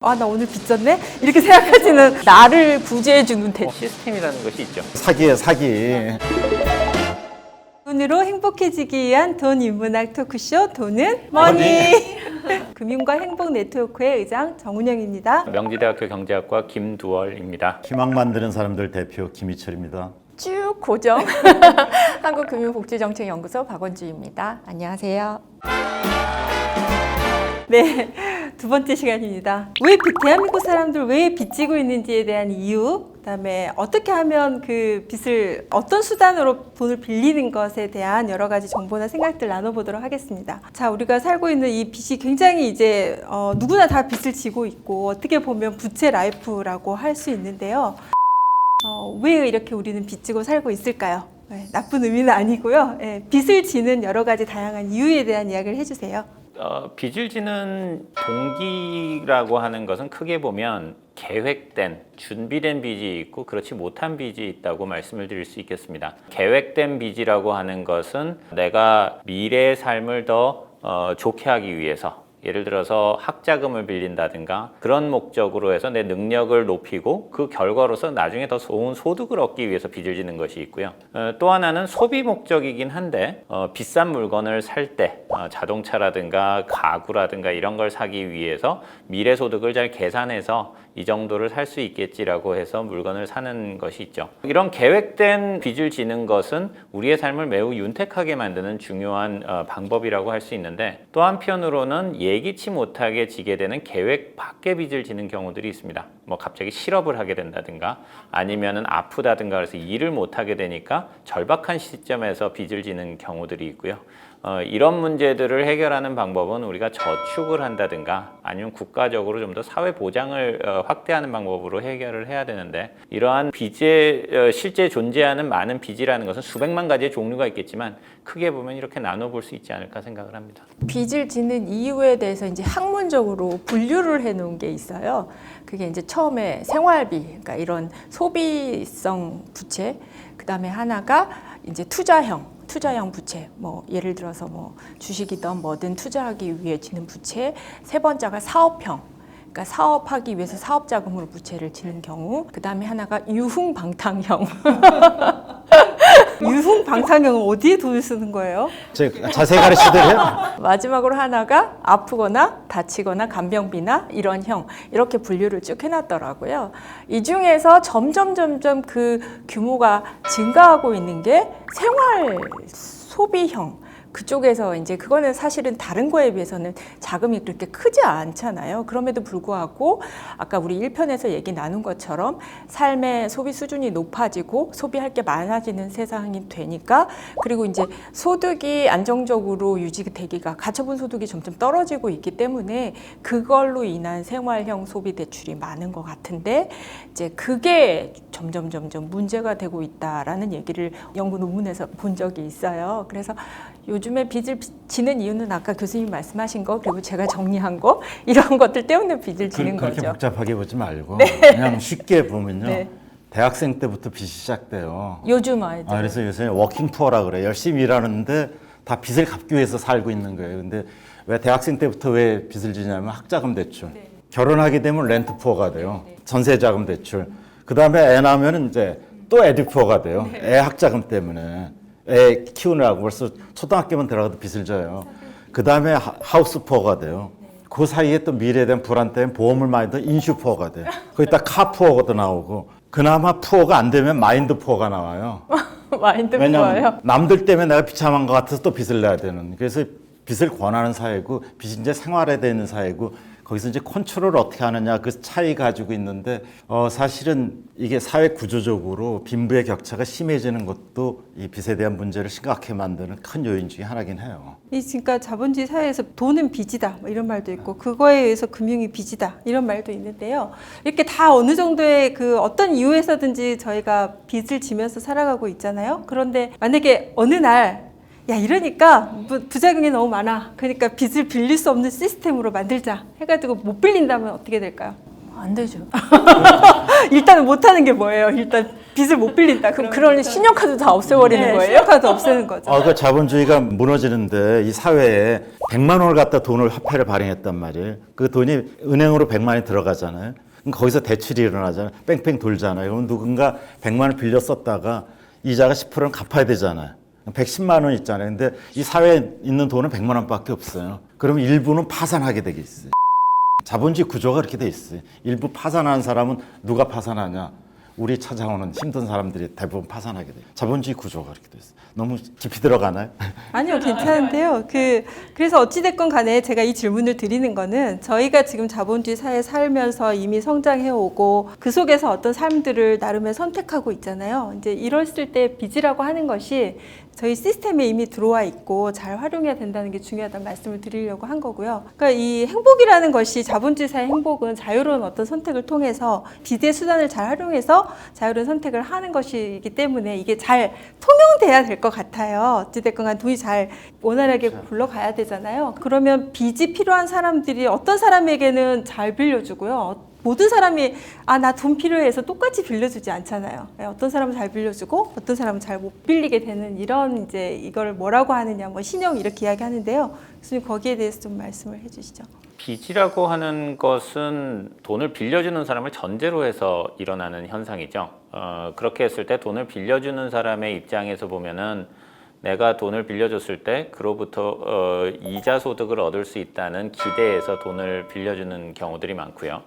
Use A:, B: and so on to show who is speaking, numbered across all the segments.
A: 아, 나 오늘 빚졌네? 이렇게 생각하지는 나를 구제해주는
B: 시스템이라는 것이 있죠.
C: 사기예요, 사기.
A: 돈으로 행복해지기 위한 돈 인문학 토크쇼 돈은 머니. 금융과 행복 네트워크의 의장 정운영입니다.
B: 명지대학교 경제학과 김두월입니다.
C: 희망 만드는 사람들 대표 김희철입니다.
D: 쭉 고정 한국금융복지정책연구소 박원주입니다. 안녕하세요.
A: 네, 두 번째 시간입니다. 대한민국 사람들 왜 빚지고 있는지에 대한 이유, 그다음에 어떻게 하면 그 빚을 어떤 수단으로 돈을 빌리는 것에 대한 여러 가지 정보나 생각들 나눠보도록 하겠습니다. 자, 우리가 살고 있는 이 빚이 굉장히 이제 누구나 다 빚을 지고 있고 어떻게 보면 부채 라이프라고 할 수 있는데요. 왜 이렇게 우리는 빚지고 살고 있을까요? 네, 나쁜 의미는 아니고요. 네, 빚을 지는 여러 가지 다양한 이유에 대한 이야기를 해주세요.
B: 빚을 지는 동기라고 하는 것은 크게 보면 계획된, 준비된 빚이 있고 그렇지 못한 빚이 있다고 말씀을 드릴 수 있겠습니다. 계획된 빚이라고 하는 것은 내가 미래의 삶을 더 좋게 하기 위해서, 예를 들어서 학자금을 빌린다든가 그런 목적으로 해서 내 능력을 높이고 그 결과로서 나중에 더 좋은 소득을 얻기 위해서 빚을 지는 것이 있고요. 또 하나는 소비 목적이긴 한데 비싼 물건을 살 때 자동차라든가 가구라든가 이런 걸 사기 위해서 미래 소득을 잘 계산해서 이 정도를 살 수 있겠지라고 해서 물건을 사는 것이 있죠. 이런 계획된 빚을 지는 것은 우리의 삶을 매우 윤택하게 만드는 중요한 방법이라고 할 수 있는데, 또 한편으로는 예기치 못하게 지게 되는 계획 밖의 빚을 지는 경우들이 있습니다. 뭐 갑자기 실업을 하게 된다든가 아니면은 아프다든가 그래서 일을 못 하게 되니까 절박한 시점에서 빚을 지는 경우들이 있고요. 이런 문제들을 해결하는 방법은 우리가 저축을 한다든가 아니면 국가적으로 좀 더 사회 보장을 확대하는 방법으로 해결을 해야 되는데, 이러한 빚에 실제 존재하는 많은 빚이라는 것은 수백만 가지의 종류가 있겠지만 크게 보면 이렇게 나눠볼 수 있지 않을까 생각을 합니다.
D: 빚을 지는 이유에 대해서 이제 학문적으로 분류를 해놓은 게 있어요. 그게 이제 처음에 생활비, 그러니까 이런 소비성 부채, 그 다음에 하나가 이제 투자형 부채, 뭐 예를 들어서 뭐 주식이든 뭐든 투자하기 위해 지는 부채. 세 번째가 사업형, 그러니까 사업하기 위해서 사업 자금으로 부채를 지는 경우. 그 다음에 하나가 유흥방탕형.
A: 유흥방탕형은 어디에 돈을 쓰는 거예요?
C: 제가 자세히 가르치드려요.
D: 마지막으로 하나가 아프거나 다치거나 간병비나 이런 형, 이렇게 분류를 쭉 해놨더라고요. 이 중에서 점점 그 규모가 증가하고 있는 게 생활 소비형. 그쪽에서 이제 그거는 사실은 다른 거에 비해서는 자금이 그렇게 크지 않잖아요. 그럼에도 불구하고 아까 우리 1편에서 얘기 나눈 것처럼 삶의 소비 수준이 높아지고 소비할 게 많아지는 세상이 되니까, 그리고 이제 소득이 안정적으로 유지되기가, 가처분 소득이 점점 떨어지고 있기 때문에 그걸로 인한 생활형 소비 대출이 많은 것 같은데, 이제 그게 점점 문제가 되고 있다라는 얘기를 연구 논문에서 본 적이 있어요. 그래서 요즘에 빚을 지는 이유는 아까 교수님 말씀하신 거, 그리고 제가 정리한 거, 이런 것들 때문에 빚을 지는
C: 그렇게
D: 거죠.
C: 복잡하게 보지 말고 그냥 쉽게 보면요.
D: 네.
C: 대학생 때부터 빚이 시작돼요.
D: 요즘 아이들.
C: 그래서 요새 워킹 푸어라 그래. 열심히 일하는데 다 빚을 갚기 위해서 살고 있는 거예요. 근데 왜 대학생 때부터 왜 빚을 지냐면 학자금 대출. 결혼하게 되면 렌트 푸어가 돼요. 전세자금 대출. 그다음에 애 낳으면 이제 또 에듀 푸어가 돼요. 애 학자금 때문에. 애 키우느라고 벌써 초등학교만 들어가도 빚을 져요. 그 다음에 하우스 푸어가 돼요. 그 사이에 또 미래에 대한 불안 때문에 보험을 많이 더 인슈 푸어가 돼요. 거기다 카 푸어가 나오고, 그나마 푸어가 안 되면 마인드 푸어가 나와요.
D: 마인드
C: 왜냐면
D: 푸어요.
C: 남들 때문에 내가 비참한 것 같아서 또 빚을 내야 되는. 그래서 빚을 권하는 사회고 빚이 이제 생활에 되는 사회고, 거기서 이제 컨트롤을 어떻게 하느냐 그 차이 가지고 있는데, 사실은 이게 사회 구조적으로 빈부의 격차가 심해지는 것도 이 빚에 대한 문제를 심각하게 만드는 큰 요인 중에 하나긴 해요.
A: 그러니까 자본주의 사회에서 돈은 빚이다 뭐 이런 말도 있고, 그거에 의해서 금융이 빚이다 이런 말도 있는데요. 이렇게 다 어느 정도의 그 어떤 이유에서든지 저희가 빚을 지면서 살아가고 있잖아요. 그런데 만약에 어느 날 야, 이러니까 부작용이 너무 많아, 그러니까 빚을 빌릴 수 없는 시스템으로 만들자 해가지고 못 빌린다면 어떻게 될까요?
D: 안 되죠.
A: 일단은 못하는 게 뭐예요? 일단 빚을 못 빌린다.
D: 그런 신용카드 다 없애버리는 거예요?
A: 신용카드 없애는 거죠.
C: 그 자본주의가 무너지는데 이 사회에 100만 원을 갖다 돈을 화폐를 발행했단 말이에요. 그 돈이 은행으로 100만 원이 들어가잖아요. 그럼 거기서 대출이 일어나잖아요. 뺑뺑 돌잖아요. 그럼 누군가 100만 원 빌려 썼다가 이자가 10%는 갚아야 되잖아요. 110만 원 있잖아요. 근데 이 사회에 있는 돈은 100만 원밖에 없어요. 그러면 일부는 파산하게 되게 있어요. 자본주의 구조가 그렇게 돼 있어요. 일부 파산하는 사람은 누가 파산하냐? 우리 찾아오는 힘든 사람들이 대부분 파산하게 돼요. 자본주의 구조가 그렇게 돼 있어요. 너무 깊이 들어가나요?
A: 아니요, 괜찮은데요. 그래서 어찌됐건 간에 제가 이 질문을 드리는 거는 저희가 지금 자본주의 사회에 살면서 이미 성장해오고 그 속에서 어떤 삶들을 나름의 선택하고 있잖아요. 이제 이랬을 때 빚이라고 하는 것이 저희 시스템에 이미 들어와 있고 잘 활용해야 된다는 게 중요하다는 말씀을 드리려고 한 거고요. 그러니까 이 행복이라는 것이 자본주의 사회 행복은 자유로운 어떤 선택을 통해서 빚의 수단을 잘 활용해서 자유로운 선택을 하는 것이기 때문에 이게 잘 통용돼야 될 것 같아요. 어찌됐건 간 돈이 잘 원활하게 굴러가야 되잖아요. 그러면 빚이 필요한 사람들이 어떤 사람에게는 잘 빌려주고요. 모든 사람이 나 돈 필요해서 똑같이 빌려주지 않잖아요. 어떤 사람은 잘 빌려주고 어떤 사람은 잘 못 빌리게 되는 이런 이제 이걸 뭐라고 하느냐, 뭐 신용 이렇게 이야기하는데요. 교수님 거기에 대해서 좀 말씀을 해주시죠.
B: 빚이라고 하는 것은 돈을 빌려주는 사람을 전제로 해서 일어나는 현상이죠. 그렇게 했을 때 돈을 빌려주는 사람의 입장에서 보면은 내가 돈을 빌려줬을 때 그로부터 이자 소득을 얻을 수 있다는 기대에서 돈을 빌려주는 경우들이 많고요.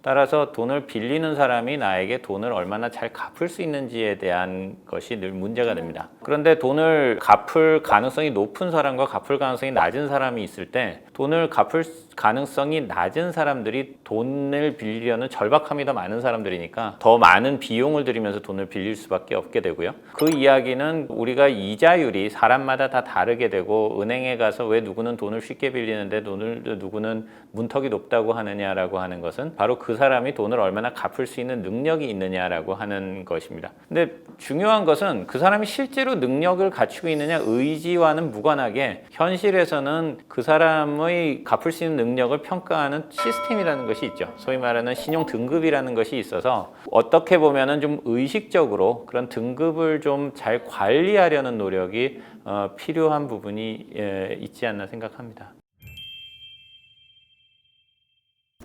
B: 따라서 돈을 빌리는 사람이 나에게 돈을 얼마나 잘 갚을 수 있는지에 대한 것이 늘 문제가 됩니다. 그런데 돈을 갚을 가능성이 높은 사람과 갚을 가능성이 낮은 사람이 있을 때 돈을 갚을 가능성이 낮은 사람들이 돈을 빌리려는 절박함이 더 많은 사람들이니까 더 많은 비용을 들이면서 돈을 빌릴 수밖에 없게 되고요. 그 이야기는 우리가 이자율이 사람마다 다 다르게 되고 은행에 가서 왜 누구는 돈을 쉽게 빌리는데 누구는 문턱이 높다고 하느냐라고 하는 것은 바로 그 사람이 돈을 얼마나 갚을 수 있는 능력이 있느냐라고 하는 것입니다. 근데 중요한 것은 그 사람이 실제로 능력을 갖추고 있느냐 의지와는 무관하게 현실에서는 그 사람의 갚을 수 있는 능력을 평가하는 시스템이라는 것이 있죠. 소위 말하는 신용 등급이라는 것이 있어서 어떻게 보면은 좀 의식적으로 그런 등급을 좀 잘 관리하려는 노력이 필요한 부분이 있지 않나 생각합니다.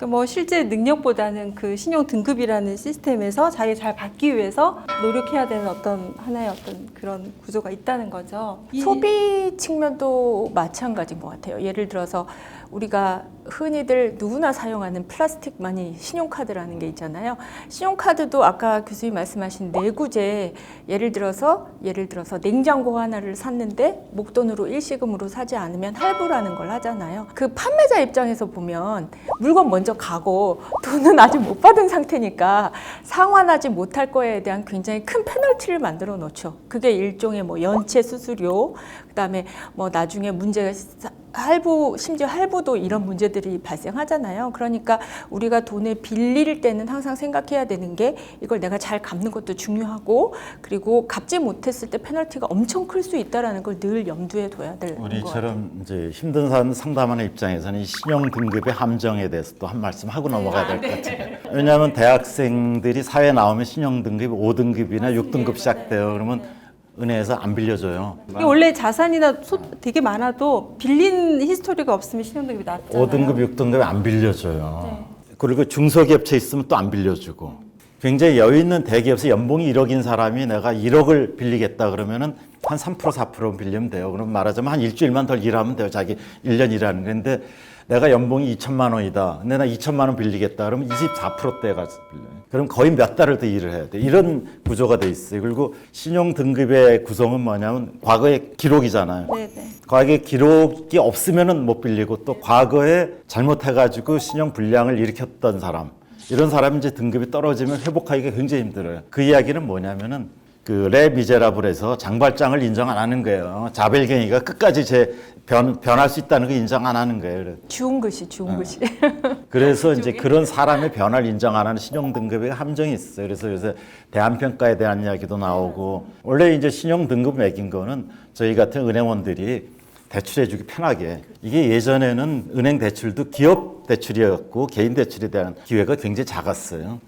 A: 뭐 실제 능력보다는 그 신용 등급이라는 시스템에서 자기 잘 받기 위해서 노력해야 되는 어떤 하나의 어떤 그런 구조가 있다는 거죠.
D: 소비 측면도 마찬가지인 것 같아요. 예를 들어서 우리가 흔히들 누구나 사용하는 플라스틱 마니 신용카드라는 게 있잖아요. 신용카드도 아까 교수님 말씀하신 내구재, 예를 들어서 냉장고 하나를 샀는데 목돈으로 일시금으로 사지 않으면 할부라는 걸 하잖아요. 그 판매자 입장에서 보면 물건 먼저 가고 돈은 아직 못 받은 상태니까 상환하지 못할 거에 대한 굉장히 큰 페널티를 만들어 놓죠. 그게 일종의 뭐 연체 수수료, 그다음에 뭐 나중에 문제가 심지어 할부도 이런 문제들이 발생하잖아요. 그러니까 우리가 돈을 빌릴 때는 항상 생각해야 되는 게 이걸 내가 잘 갚는 것도 중요하고, 그리고 갚지 못했을 때 페널티가 엄청 클 수 있다는 걸 늘 염두에 둬야 될 것 같아요.
C: 우리처럼 이제 힘든 사람 상담하는 입장에서는 이 신용 등급의 함정에 대해서 또 한 말씀 하고 넘어가야 될 것 같아요. 왜냐하면 대학생들이 사회 나오면 신용 등급이 5등급이나 6등급 시작돼요. 그러면 은행에서 안 빌려줘요.
A: 이게 원래 자산이나 되게 많아도 빌린 히스토리가 없으면 신용등급이 낮잖아요.
C: 5등급, 6등급이 안 빌려줘요. 그리고 중소기업체 있으면 또 안 빌려주고. 굉장히 여유 있는 대기업에서 연봉이 1억인 사람이 내가 1억을 빌리겠다 그러면은 한 3%, 4% 빌리면 돼요. 그럼 말하자면 한 일주일만 더 일하면 돼요. 자기 1년 일하는 거. 근데 내가 연봉이 2천만 원이다. 근데 나 2천만 원 빌리겠다. 그러면 24%대가 빌려요. 그럼 거의 몇 달을 더 일을 해야 돼. 이런 구조가 돼 있어요. 그리고 신용 등급의 구성은 뭐냐면 과거의 기록이잖아요.
A: 네네.
C: 과거에 기록이 없으면은 못 빌리고 또 과거에 잘못해가지고 신용 불량을 일으켰던 사람, 이런 사람이 이제 등급이 떨어지면 회복하기가 굉장히 힘들어요. 그 이야기는 뭐냐면은 그 레 미제라블에서 장발장을 인정 안 하는 거예요. 자벨갱이가 끝까지 변할 수 있다는 거 인정 안 하는 거예요.
D: 주운 글씨.
C: 그래서 이제 그런 사람의 변화를 인정 안 하는 신용 등급의 함정이 있어요. 그래서 요새 대안평가에 대한 이야기도 나오고, 원래 이제 신용 등급 매긴 거는 저희 같은 은행원들이 대출해주기 편하게, 이게 예전에는 은행 대출도 기업 대출이었고 개인 대출에 대한 기회가 굉장히 작았어요.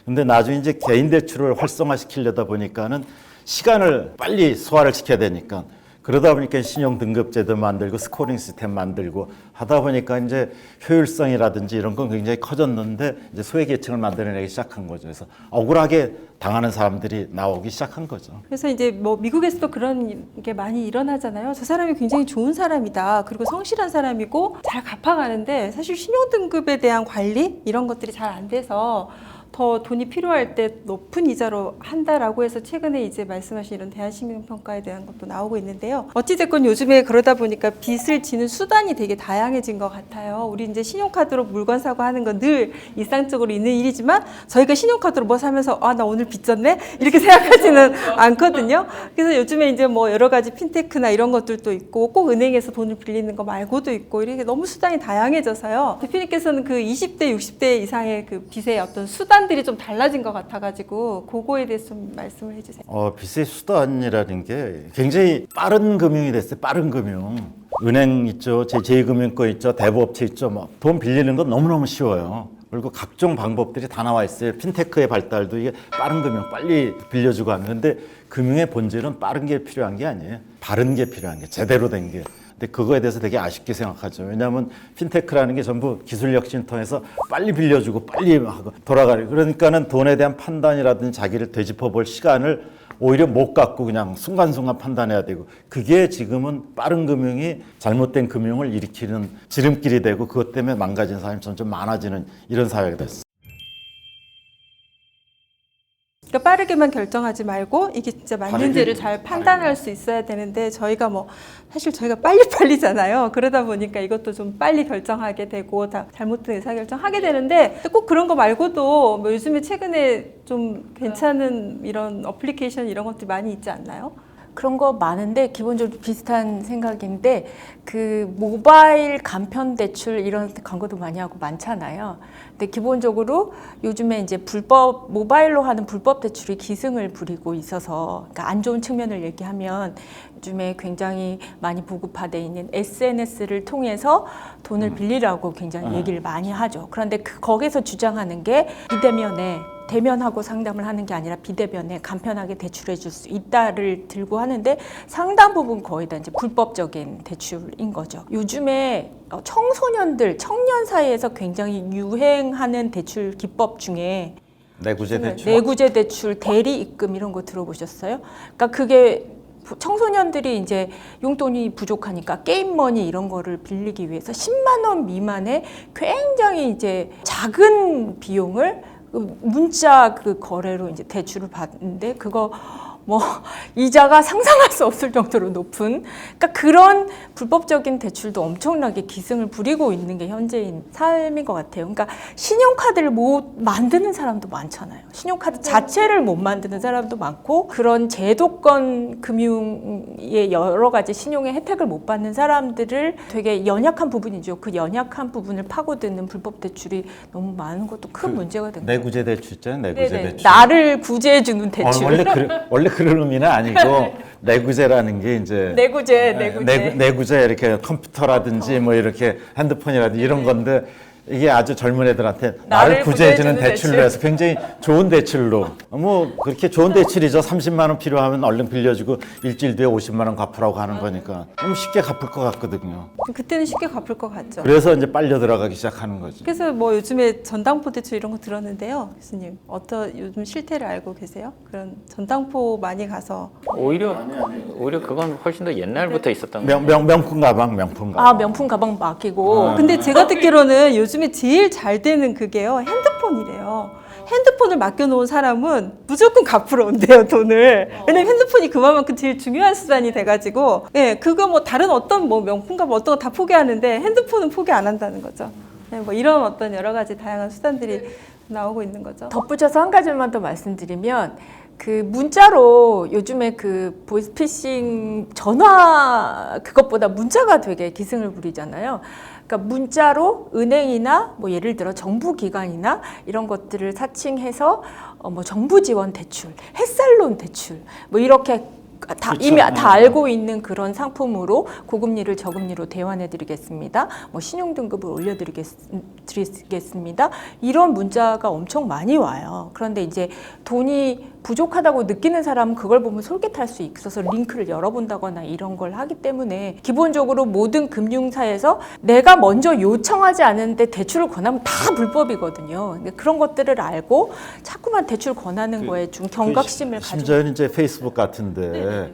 C: 근데 나중에 이제 개인 대출을 활성화시키려다 보니까는 시간을 빨리 소화를 시켜야 되니까 그러다 보니까 신용 등급제도 만들고 스코링 시스템 만들고 하다 보니까 이제 효율성이라든지 이런 건 굉장히 커졌는데 이제 소외 계층을 만들어내기 시작한 거죠. 그래서 억울하게 당하는 사람들이 나오기 시작한 거죠.
A: 그래서 이제 뭐 미국에서도 그런 게 많이 일어나잖아요. 저 사람이 굉장히 좋은 사람이다. 그리고 성실한 사람이고 잘 갚아가는데 사실 신용등급에 대한 관리 이런 것들이 잘 안 돼서 더 돈이 필요할 때 높은 이자로 한다라고 해서 최근에 이제 말씀하신 이런 대한신용평가에 대한 것도 나오고 있는데요. 어찌됐건 요즘에 그러다 보니까 빚을 지는 수단이 되게 다양해진 것 같아요. 우리 이제 신용카드로 물건 사고 하는 건 늘 일상적으로 있는 일이지만 저희가 신용카드로 뭐 사면서 아, 나 오늘 빚 졌네? 이렇게 생각하지는 않거든요. 그래서 요즘에 이제 뭐 여러 가지 핀테크나 이런 것들도 있고 꼭 은행에서 돈을 빌리는 거 말고도 있고 이렇게 너무 수단이 다양해져서요. 대표님께서는 그 20대, 60대 이상의 그 빚의 어떤 수단들이 좀 달라진 것 같아가지고 그거에 대해서 좀 말씀을 해주세요.
C: 빚의 수단이라는 게 굉장히 빠른 금융이 됐어요. 빠른 금융. 은행 있죠, 제2금융권 있죠, 대부업체 있죠. 뭐 돈 빌리는 건 너무너무 쉬워요. 그리고 각종 방법들이 다 나와 있어요. 핀테크의 발달도 이게 빠른 금융 빨리 빌려주고 하는 건데 금융의 본질은 빠른 게 필요한 게 아니에요. 바른 게 필요한 게, 제대로 된 게. 근데 그거에 대해서 되게 아쉽게 생각하죠. 왜냐하면 핀테크라는 게 전부 기술 혁신을 통해서 빨리 빌려주고 빨리 하고 돌아가는. 그러니까는 돈에 대한 판단이라든지 자기를 되짚어 볼 시간을 오히려 못 갖고 그냥 순간순간 판단해야 되고 그게 지금은 빠른 금융이 잘못된 금융을 일으키는 지름길이 되고 그것 때문에 망가진 사람이 점점 많아지는 이런 사회가 됐어요.
A: 그러니까 빠르게만 결정하지 말고 이게 진짜 맞는지를 잘 판단할 수 있어야 되는데 저희가 뭐 사실 저희가 빨리빨리잖아요. 그러다 보니까 이것도 좀 빨리 결정하게 되고 다 잘못된 의사결정하게 되는데 꼭 그런 거 말고도 뭐 요즘에 최근에 좀 괜찮은 이런 어플리케이션 이런 것들이 많이 있지 않나요?
D: 그런 거 많은데 기본적으로 비슷한 생각인데 그 모바일 간편 대출 이런 광고도 많이 하고 많잖아요. 근데 기본적으로 요즘에 이제 모바일로 하는 불법 대출이 기승을 부리고 있어서 그러니까 안 좋은 측면을 얘기하면 요즘에 굉장히 많이 보급화돼 있는 SNS를 통해서 돈을 빌리라고 굉장히 얘기를 많이 하죠. 그런데 거기서 주장하는 게 비대면에 대면하고 상담을 하는 게 아니라 비대면에 간편하게 대출해 줄 수 있다를 들고 하는데 상당 부분 거의 다 이제 불법적인 대출인 거죠. 요즘에 청년 사이에서 굉장히 유행하는 대출 기법 중에
C: 내구재 대출.
D: 내구재 대출, 대리 입금 이런 거 들어보셨어요? 그러니까 그게 청소년들이 이제 용돈이 부족하니까 게임머니 이런 거를 빌리기 위해서 10만 원 미만의 굉장히 이제 작은 비용을 문자 거래로 이제 대출을 받는데 그거 뭐 이자가 상상할 수 없을 정도로 높은 그러니까 그런 불법적인 대출도 엄청나게 기승을 부리고 있는 게 현재인 삶인 것 같아요. 그러니까 신용카드를 못 만드는 사람도 많잖아요. 신용카드 자체를 못 만드는 사람도 많고 그런 제도권 금융의 여러 가지 신용의 혜택을 못 받는 사람들을 되게 연약한 부분이죠. 그 연약한 부분을 파고드는 불법 대출이 너무 많은 것도 큰 문제가 된 거예요.
C: 내구재 대출 있잖아요. 내구재 대출.
D: 나를 구제해주는 대출.
C: 원래 그런 의미는 아니고 내구재라는 게 이제 내구재 이렇게 컴퓨터라든지 뭐 이렇게 핸드폰이라든지 이런 건데 이게 아주 젊은 애들한테 나를 구제해주는 대출로 해서 굉장히 좋은 대출로 뭐 그렇게 좋은 대출이죠. 30만 원 필요하면 얼른 빌려주고 일주일 뒤에 50만 원 갚으라고 하는 거니까 좀 쉽게 갚을 것 같거든요.
A: 그때는 쉽게 갚을 것 같죠.
C: 그래서 이제 빨려 들어가기 시작하는 거죠.
A: 그래서 뭐 요즘에 전당포 대출 이런 거 들었는데요. 교수님 요즘 실태를 알고 계세요? 그런 전당포 많이 가서
B: 오히려 그건 훨씬 더 옛날부터 있었던 거예요.
C: 명품 가방.
D: 명품 가방 맡기고.
A: 근데 제가 듣기로는 요즘에 제일 잘 되는 그게요. 핸드폰이래요. 핸드폰을 맡겨놓은 사람은 무조건 갚으러 온대요, 돈을. 왜냐면 핸드폰이 그만큼 제일 중요한 수단이 돼가지고, 예, 그거 뭐 다른 어떤 뭐 명품가 뭐 어떤 거 다 포기하는데 핸드폰은 포기 안 한다는 거죠. 예, 뭐 이런 어떤 여러 가지 다양한 수단들이 나오고 있는 거죠.
D: 덧붙여서 한 가지만 더 말씀드리면 그 문자로 요즘에 그 보이스피싱 전화 그것보다 문자가 되게 기승을 부리잖아요. 그러니까 문자로 은행이나 뭐 예를 들어 정부기관이나 이런 것들을 사칭해서 뭐 정부 지원 대출, 햇살론 대출 뭐 이렇게 이미 다 알고 있는 그런 상품으로 고금리를 저금리로 대환해드리겠습니다. 뭐 신용등급을 올려드리겠습니다. 이런 문자가 엄청 많이 와요. 그런데 이제 돈이 부족하다고 느끼는 사람은 그걸 보면 솔깃할 수 있어서 링크를 열어본다거나 이런 걸 하기 때문에 기본적으로 모든 금융사에서 내가 먼저 요청하지 않은데 대출을 권하면 다 불법이거든요. 근데 그런 것들을 알고 자꾸만 대출 권하는 거에 좀 경각심을 가지고
C: 심지어는 이제 페이스북 같은데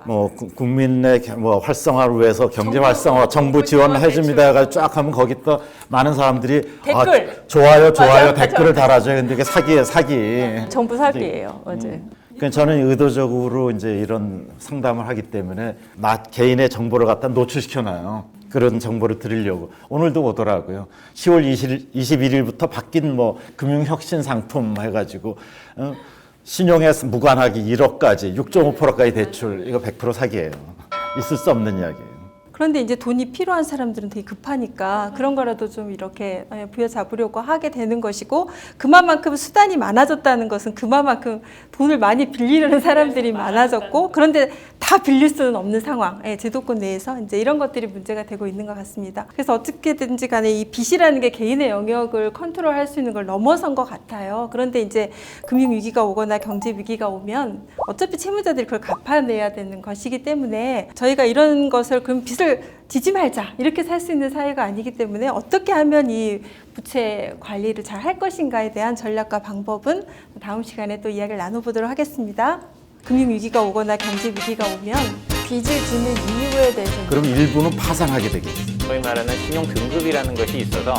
C: 뭐 국민의 뭐 활성화를 위해서 경제 활성화 정부 지원해 줍니다. 해가지고 쫙 하면 거기 또 많은 사람들이
D: 댓글.
C: 좋아요
D: 맞아요.
C: 댓글을 달아줘요. 근데 이게 사기예요, 사기.
D: 전부 사기예요. 맞아요.
C: 그러니까 저는 의도적으로 이제 이런 상담을 하기 때문에 나 개인의 정보를 갖다 노출시켜놔요. 그런 정보를 드리려고. 오늘도 오더라고요. 10월 21일부터 바뀐 뭐 금융혁신 상품 해가지고 신용에 무관하기 1억까지 6.5%까지 대출 이거 100% 사기예요. 있을 수 없는 이야기예요.
A: 그런데 이제 돈이 필요한 사람들은 되게 급하니까 그런 거라도 좀 이렇게 부여잡으려고 하게 되는 것이고, 그만큼 수단이 많아졌다는 것은 그만큼 돈을 많이 빌리려는 사람들이 많아졌고, 그런데 다 빌릴 수는 없는 상황, 제도권 내에서 이제 이런 것들이 문제가 되고 있는 것 같습니다. 그래서 어떻게든지 간에 이 빚이라는 게 개인의 영역을 컨트롤할 수 있는 걸 넘어선 것 같아요. 그런데 이제 금융위기가 오거나 경제위기가 오면 어차피 채무자들이 그걸 갚아내야 되는 것이기 때문에 저희가 이런 것을 그럼 빚을 지지 말자 이렇게 살 수 있는 사회가 아니기 때문에 어떻게 하면 이 부채 관리를 잘 할 것인가에 대한 전략과 방법은 다음 시간에 또 이야기를 나눠보도록 하겠습니다. 금융위기가 오거나 경제위기가 오면
D: 빚을 지는 이유에 대해서
C: 그럼 일부는 파산하게 되겠죠.
B: 소위 말하는 신용 등급이라는 것이 있어서